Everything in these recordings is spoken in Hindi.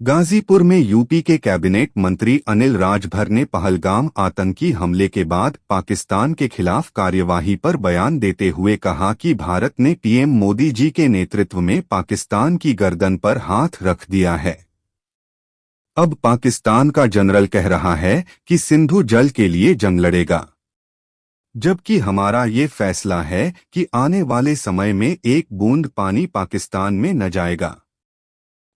गाजीपुर में यूपी के कैबिनेट मंत्री अनिल राजभर ने पहलगाम आतंकी हमले के बाद पाकिस्तान के खिलाफ कार्यवाही पर बयान देते हुए कहा कि भारत ने पीएम मोदी जी के नेतृत्व में पाकिस्तान की गर्दन पर हाथ रख दिया है। अब पाकिस्तान का जनरल कह रहा है कि सिंधु जल के लिए जंग लड़ेगा, जबकि हमारा ये फैसला है कि आने वाले समय में एक बूंद पानी पाकिस्तान में न जाएगा।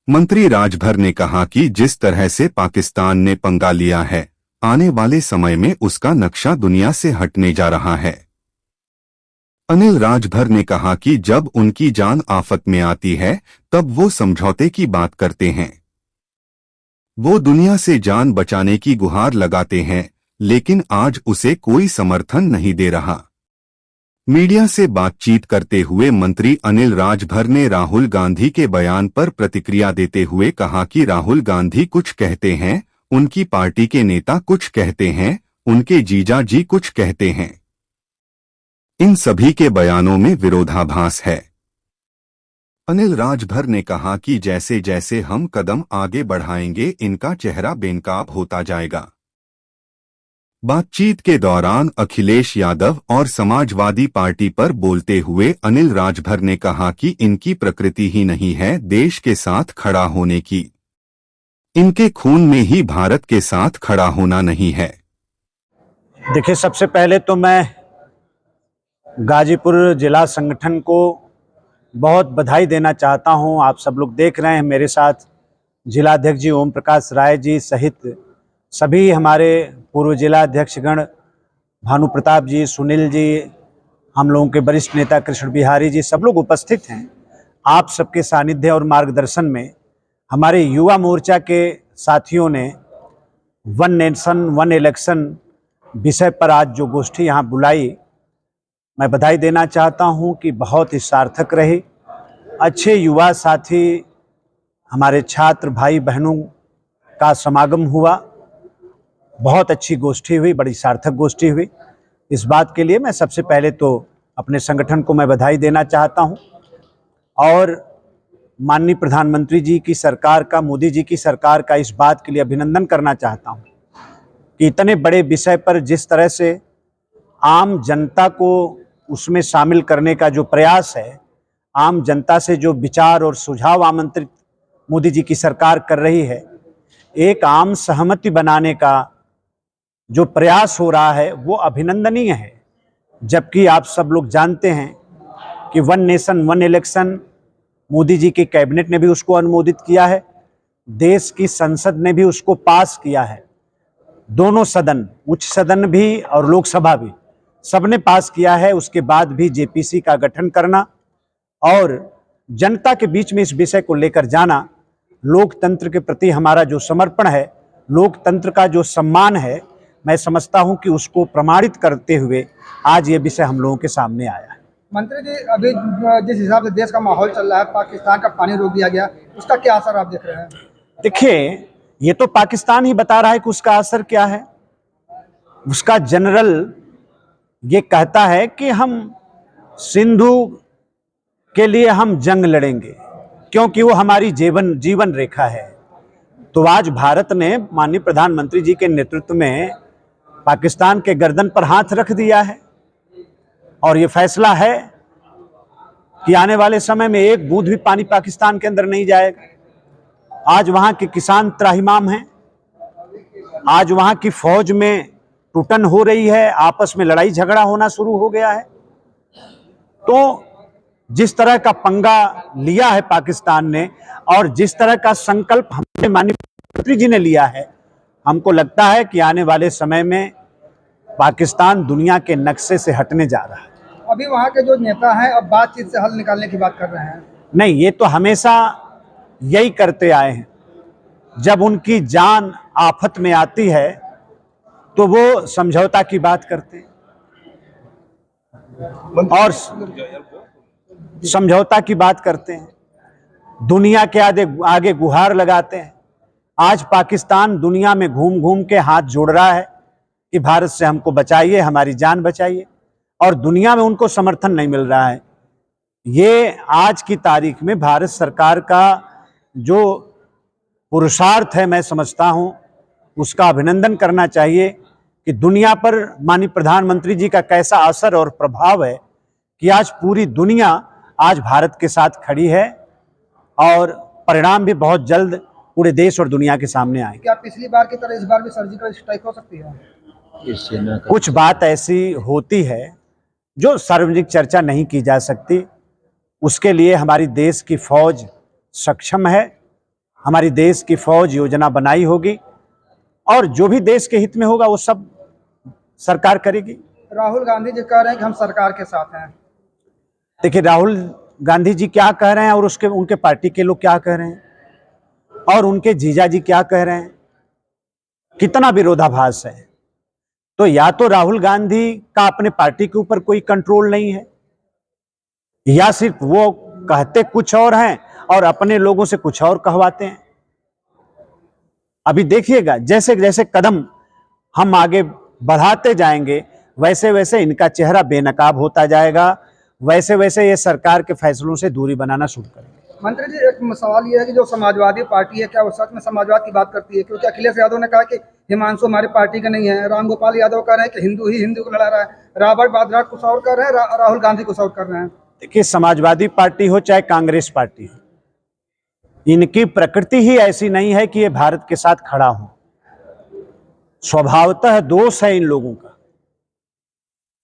मंत्री राजभर ने कहा कि जिस तरह से पाकिस्तान ने पंगा लिया है, आने वाले समय में उसका नक्शा दुनिया से हटने जा रहा है। अनिल राजभर ने कहा कि जब उनकी जान आफत में आती है तब वो समझौते की बात करते हैं। वो दुनिया से जान बचाने की गुहार लगाते हैं, लेकिन आज उसे कोई समर्थन नहीं दे रहा। मीडिया से बातचीत करते हुए मंत्री अनिल राजभर ने राहुल गांधी के बयान पर प्रतिक्रिया देते हुए कहा कि राहुल गांधी कुछ कहते हैं, उनकी पार्टी के नेता कुछ कहते हैं, उनके जीजा जी कुछ कहते हैं। इन सभी के बयानों में विरोधाभास है। अनिल राजभर ने कहा कि जैसे जैसे हम कदम आगे बढ़ाएंगे इनका चेहरा बेनकाब होता जाएगा। बातचीत के दौरान अखिलेश यादव और समाजवादी पार्टी पर बोलते हुए अनिल राजभर ने कहा कि इनकी प्रकृति ही नहीं है देश के साथ खड़ा होने की। इनके खून में ही भारत के साथ खड़ा होना नहीं है। देखिए, सबसे पहले तो मैं गाजीपुर जिला संगठन को बहुत बधाई देना चाहता हूं। आप सब लोग देख रहे हैं, मेरे साथ जिलाध्यक्ष जी ओम प्रकाश राय जी सहित सभी हमारे पूर्व जिला अध्यक्षगण भानु प्रताप जी, सुनील जी, हम लोगों के वरिष्ठ नेता कृष्ण बिहारी जी, सब लोग उपस्थित हैं। आप सबके सानिध्य और मार्गदर्शन में हमारे युवा मोर्चा के साथियों ने वन नेशन वन इलेक्शन विषय पर आज जो गोष्ठी यहाँ बुलाई, मैं बधाई देना चाहता हूँ कि बहुत ही सार्थक रही। अच्छे युवा साथी हमारे छात्र भाई बहनों का समागम हुआ, बहुत अच्छी गोष्ठी हुई, बड़ी सार्थक गोष्ठी हुई। इस बात के लिए मैं सबसे पहले तो अपने संगठन को मैं बधाई देना चाहता हूं और माननीय प्रधानमंत्री जी की सरकार का, मोदी जी की सरकार का इस बात के लिए अभिनंदन करना चाहता हूं कि इतने बड़े विषय पर जिस तरह से आम जनता को उसमें शामिल करने का जो प्रयास है, आम जनता से जो विचार और सुझाव आमंत्रित मोदी जी की सरकार कर रही है, एक आम सहमति बनाने का जो प्रयास हो रहा है वो अभिनंदनीय है। जबकि आप सब लोग जानते हैं कि one nation one election Modi ji के कैबिनेट ने भी उसको अनुमोदित किया है, देश की संसद ने भी उसको पास किया है। दोनों सदन, उच्च सदन भी और लोकसभा भी, सबने पास किया है। उसके बाद भी जेपीसी का गठन करना और जनता के बीच में इस विषय को लेकर जाना, लोकतंत्र के प्रति हमारा जो समर्पण है, लोकतंत्र का जो सम्मान है, मैं समझता हूं कि उसको प्रमाणित करते हुए आज ये विषय हम लोगों के सामने आया है। मंत्री जी, अभी जिस हिसाब से देश का माहौल चल रहा है, पाकिस्तान का पानी रोक दिया गया, उसका क्या असर आप देख रहे हैं? देखिए, ये तो पाकिस्तान ही बता रहा है कि उसका असर क्या है। उसका जनरल ये कहता है कि हम सिंधु के लिए हम जंग लड़ेंगे क्योंकि वो हमारी जीवन रेखा है। तो आज भारत ने माननीय प्रधानमंत्री जी के नेतृत्व में पाकिस्तान के गर्दन पर हाथ रख दिया है और ये फैसला है कि आने वाले समय में एक बूंद भी पानी पाकिस्तान के अंदर नहीं जाएगा। आज वहां के किसान त्राहिमाम हैं, आज वहां की फौज में टूटन हो रही है, आपस में लड़ाई झगड़ा होना शुरू हो गया है। तो जिस तरह का पंगा लिया है पाकिस्तान ने और जिस तरह का संकल्प हमारे माननीय प्रधानमंत्री जी ने लिया है, हमको लगता है कि आने वाले समय में पाकिस्तान दुनिया के नक्शे से हटने जा रहा है। अभी वहाँ के जो नेता हैं अब बातचीत से हल निकालने की बात कर रहे हैं। नहीं, ये तो हमेशा यही करते आए हैं। जब उनकी जान आफत में आती है तो वो समझौता की बात करते हैं और समझौता की बात करते हैं, दुनिया के आगे गुहार लगाते हैं। आज पाकिस्तान दुनिया में घूम घूम के हाथ जोड़ रहा है कि भारत से हमको बचाइए, हमारी जान बचाइए, और दुनिया में उनको समर्थन नहीं मिल रहा है। ये आज की तारीख में भारत सरकार का जो पुरुषार्थ है, मैं समझता हूं उसका अभिनंदन करना चाहिए कि दुनिया पर माननीय प्रधानमंत्री जी का कैसा असर और प्रभाव है कि आज पूरी दुनिया आज भारत के साथ खड़ी है और परिणाम भी बहुत जल्द पूरे देश और दुनिया के सामने आएंगे। क्या पिछली बार की तरह इस बार भी सर्जिकल स्ट्राइक हो सकती है? कुछ बात ऐसी होती है जो सार्वजनिक चर्चा नहीं की जा सकती, उसके लिए हमारी देश की फौज सक्षम है, हमारी देश की फौज योजना बनाई होगी और जो भी देश के हित में होगा वो सब सरकार करेगी। राहुल गांधी जी कह रहे हैं कि हम सरकार के साथ हैं। देखिए, राहुल गांधी जी क्या कह रहे हैं और उनके पार्टी के लोग क्या कह रहे हैं और उनके जीजा जी क्या कह रहे हैं, कितना विरोधाभास है। तो या तो राहुल गांधी का अपने पार्टी के ऊपर कोई कंट्रोल नहीं है या सिर्फ वो कहते कुछ और हैं और अपने लोगों से कुछ और कहवाते हैं। अभी देखिएगा, जैसे जैसे कदम हम आगे बढ़ाते जाएंगे वैसे वैसे इनका चेहरा बेनकाब होता जाएगा, वैसे वैसे ये सरकार के फैसलों से दूरी बनाना शुरू करेंगे। मंत्री जी, एक सवाल ये है कि जो समाजवादी पार्टी है क्या वो सच में समाजवाद की बात करती है? क्योंकि अखिलेश यादव ने कहा कि हिमांशु हमारी पार्टी का नहीं है, रामगोपाल यादव कह रहे हैं कि हिंदू ही हिंदू को लड़ा रहा है, रॉबर्ट वाड्रा कुछ और कर रहे हैं, राहुल गांधी कुछ और कर रहे हैं। देखिए, समाजवादी पार्टी हो चाहे कांग्रेस पार्टी हो, इनकी प्रकृति ही ऐसी नहीं है कि ये भारत के साथ खड़ा हो। स्वभावतः दोष है इन लोगों का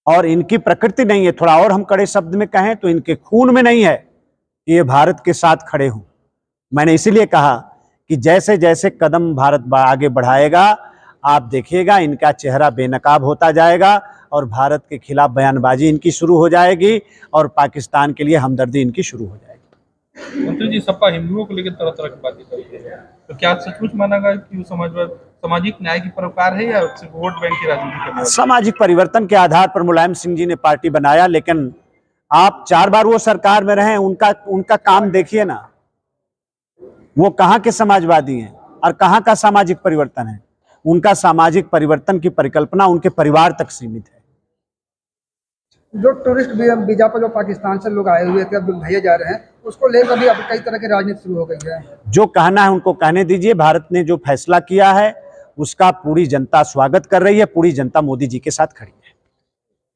और इनकी प्रकृति नहीं है। थोड़ा और हम कड़े शब्द में कहें तो इनके खून में नहीं है कि ये भारत के साथ खड़े हों। मैंने इसीलिए कहा कि जैसे जैसे कदम भारत आगे बढ़ाएगा आप देखिएगा इनका चेहरा बेनकाब होता जाएगा और भारत के खिलाफ बयानबाजी इनकी शुरू हो जाएगी और पाकिस्तान के लिए हमदर्दी इनकी शुरू हो जाएगी। मंत्री जी, सपा हिंदुओं को लेकर तरह तरह की बातें करती है, तो क्या सचमुच माना गया कि वो सामाजिक न्याय की परोकार है या सिर्फ वोट बैंक की राजनीति है? सामाजिक परिवर्तन के आधार पर मुलायम सिंह जी ने पार्टी बनाया, लेकिन आप 4 बार वो सरकार में रहे, उनका काम देखिए ना, वो कहाँ के समाजवादी हैं और कहाँ का सामाजिक परिवर्तन है। उनका सामाजिक परिवर्तन की परिकल्पना उनके परिवार तक सीमित है। जो टूरिस्ट वीजा पर जो पाकिस्तान से लोग आए हुए थे अब भेजे जा रहे हैं, उसको लेकर भी अब कई तरह की राजनीति शुरू हो गई है। जो कहना है उनको कहने दीजिए। भारत ने जो फैसला किया है उसका पूरी जनता स्वागत कर रही है, पूरी जनता मोदी जी के साथ खड़ी है।